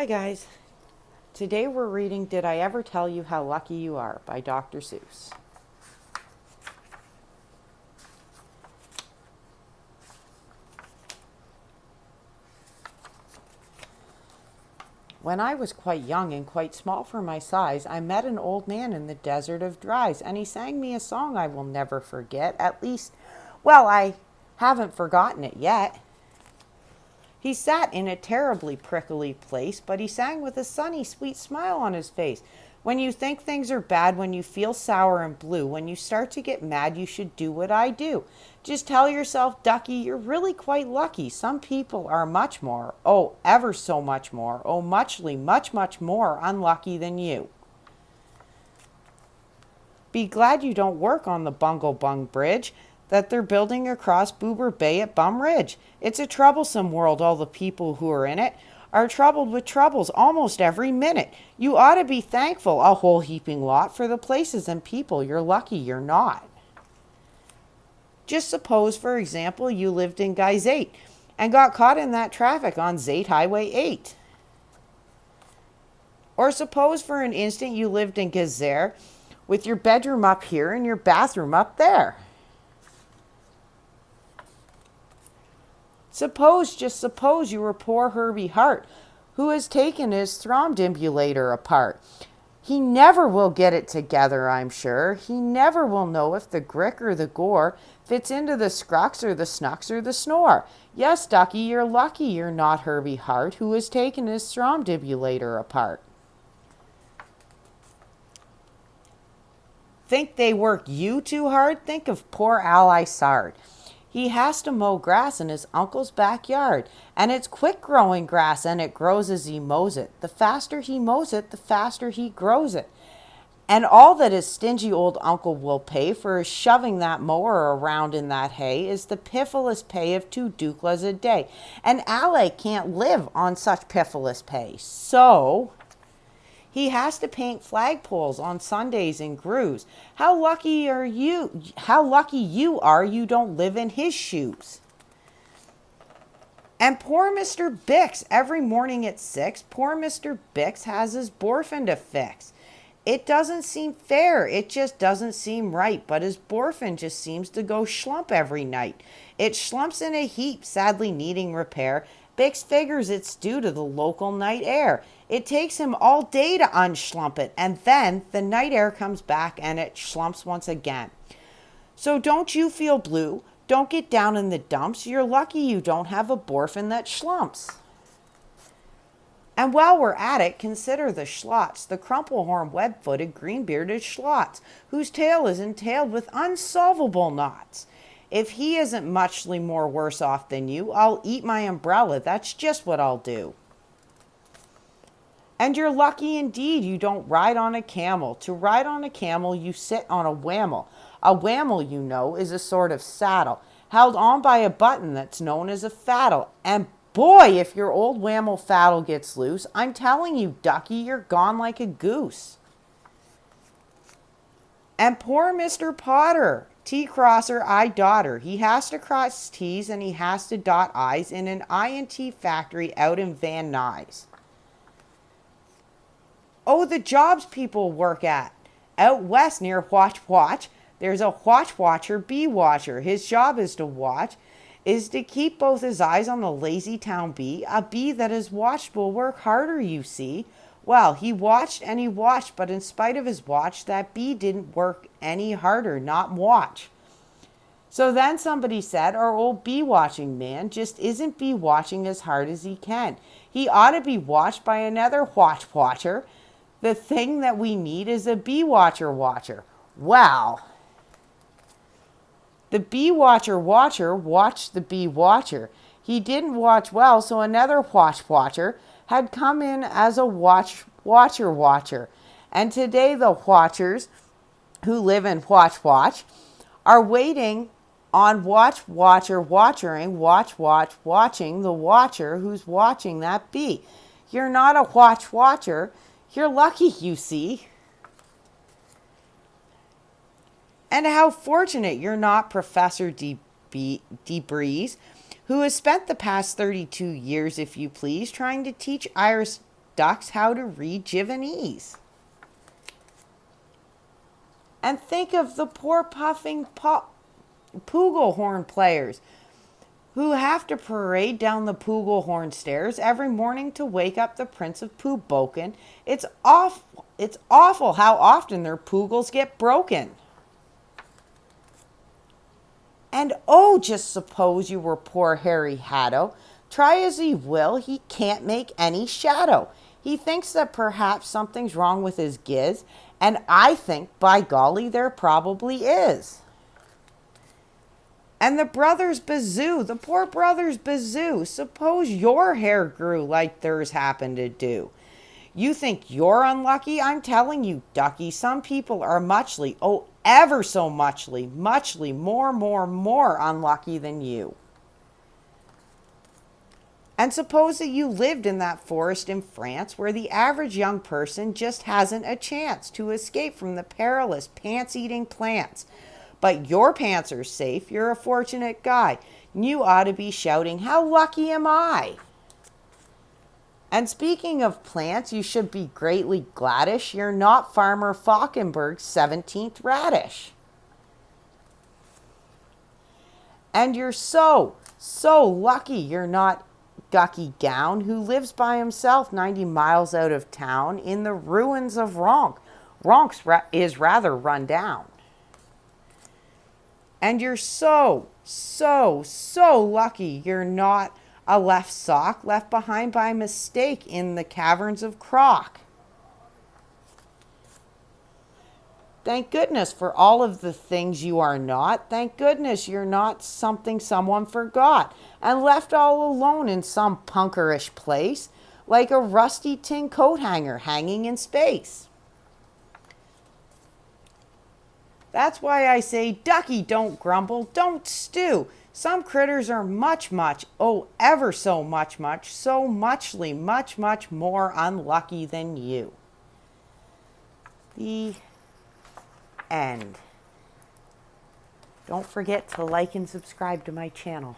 Hi guys. Today we're reading Did I Ever Tell You How Lucky You Are by Dr. Seuss. When I was quite young and quite small for my size, I met an old man in the desert of Dries, and he sang me a song I will never forget. At least, well, I haven't forgotten it yet. He sat in a terribly prickly place, but he sang with a sunny, sweet smile on his face. When you think things are bad, when you feel sour and blue, when you start to get mad, you should do what I do. Just tell yourself, Ducky, you're really quite lucky. Some people are much more, oh, ever so much more, oh, much more unlucky than you. Be glad you don't work on the Bungle Bung Bridge that they're building across Boober Bay at Bum Ridge. It's a troublesome world. All the people who are in it are troubled with troubles almost every minute. You ought to be thankful, a whole heaping lot, for the places and people. You're lucky you're not. Just suppose, for example, you lived in Guyzate and got caught in that traffic on Zate Highway 8. Or suppose for an instant you lived in Gazer with your bedroom up here and your bathroom up there. Just suppose you were poor Herbie Hart, who has taken his thromdimbulator apart. He never will get it together, I'm sure. He never will know if the grick or the gore fits into the scrux or the snux or the snore. Yes, Ducky, you're lucky you're not Herbie Hart, who has taken his thromdimbulator apart. Think they work you too hard? Think of poor Al Isard. He has to mow grass in his uncle's backyard, and it's quick-growing grass, and it grows as he mows it. The faster he mows it, the faster he grows it. And all that his stingy old uncle will pay for shoving that mower around in that hay is the piffless pay of 2 duklas a day. And Ale can't live on such piffless pay. So he has to paint flagpoles on Sundays in grooves. How lucky you are you don't live in his shoes. And poor Mr. Bix, every morning at 6, poor Mr. Bix has his borfin to fix. It doesn't seem fair, it just doesn't seem right, but his borfin just seems to go schlump every night. It schlumps in a heap, sadly needing repair. Bix figures it's due to the local night air. It takes him all day to unschlump it, and then the night air comes back and it schlumps once again. So don't you feel blue. Don't get down in the dumps. You're lucky you don't have a borfin that schlumps. And while we're at it, consider the schlots, the crumple-horned, web-footed, green-bearded schlots, whose tail is entailed with unsolvable knots. If he isn't muchly more worse off than you, I'll eat my umbrella. That's just what I'll do. And you're lucky indeed you don't ride on a camel. To ride on a camel, you sit on a whammel. A whammel, you know, is a sort of saddle, held on by a button that's known as a faddle. And boy, if your old whammel faddle gets loose, I'm telling you, Ducky, you're gone like a goose. And poor Mr. Potter, T-crosser, I-dotter. He has to cross T's and he has to dot I's in an I&T factory out in Van Nuys. Oh, the jobs people work at. Out west near Watch, there's a watcher, bee watcher. His job is to keep both his eyes on the lazy town bee. A bee that is watched will work harder, you see. Well, he watched and he watched, but in spite of his watch, that bee didn't work any harder, not watch. So then somebody said, our old bee watching man just isn't bee watching as hard as he can. He ought to be watched by another watcher. The thing that we need is a bee watcher. Well, the bee watcher watched the bee watcher. He didn't watch well, so another watcher had come in as a watcher. And today the watchers who live in watch are waiting on watching the watcher who's watching that bee. You're not a watcher. You're lucky, you see. And how fortunate you're not Professor DeBreeze, who has spent the past 32 years, if you please, trying to teach Irish ducks how to read Javanese. And think of the poor puffing Pooglehorn players who have to parade down the Pooglehorn stairs every morning to wake up the Prince of Pooboken. It's awful how often their poogles get broken. And oh, just suppose you were poor Harry Hatto. Try as he will, he can't make any shadow. He thinks that perhaps something's wrong with his giz, and I think, by golly, there probably is. And the Brothers Bazoo, the poor Brothers Bazoo, suppose your hair grew like theirs happened to do. You think you're unlucky? I'm telling you, ducky, some people are muchly, oh, ever so muchly, more unlucky than you. And suppose that you lived in that forest in France where the average young person just hasn't a chance to escape from the perilous pants-eating plants. But your pants are safe, you're a fortunate guy. You ought to be shouting, how lucky am I? And speaking of plants, you should be greatly gladdish you're not Farmer Falkenberg's 17th radish. And you're so lucky you're not Gucky Gown, who lives by himself 90 miles out of town in the ruins of Ronk. Ronk's is rather run down. And you're so lucky you're not a left sock left behind by mistake in the caverns of Croc. Thank goodness for all of the things you are not. Thank goodness you're not something someone forgot and left all alone in some punkerish place, like a rusty tin coat hanger hanging in space. That's why I say, ducky, don't grumble, don't stew. Some critters are much, oh, ever so much, so muchly, much more unlucky than you. The end. Don't forget to like and subscribe to my channel.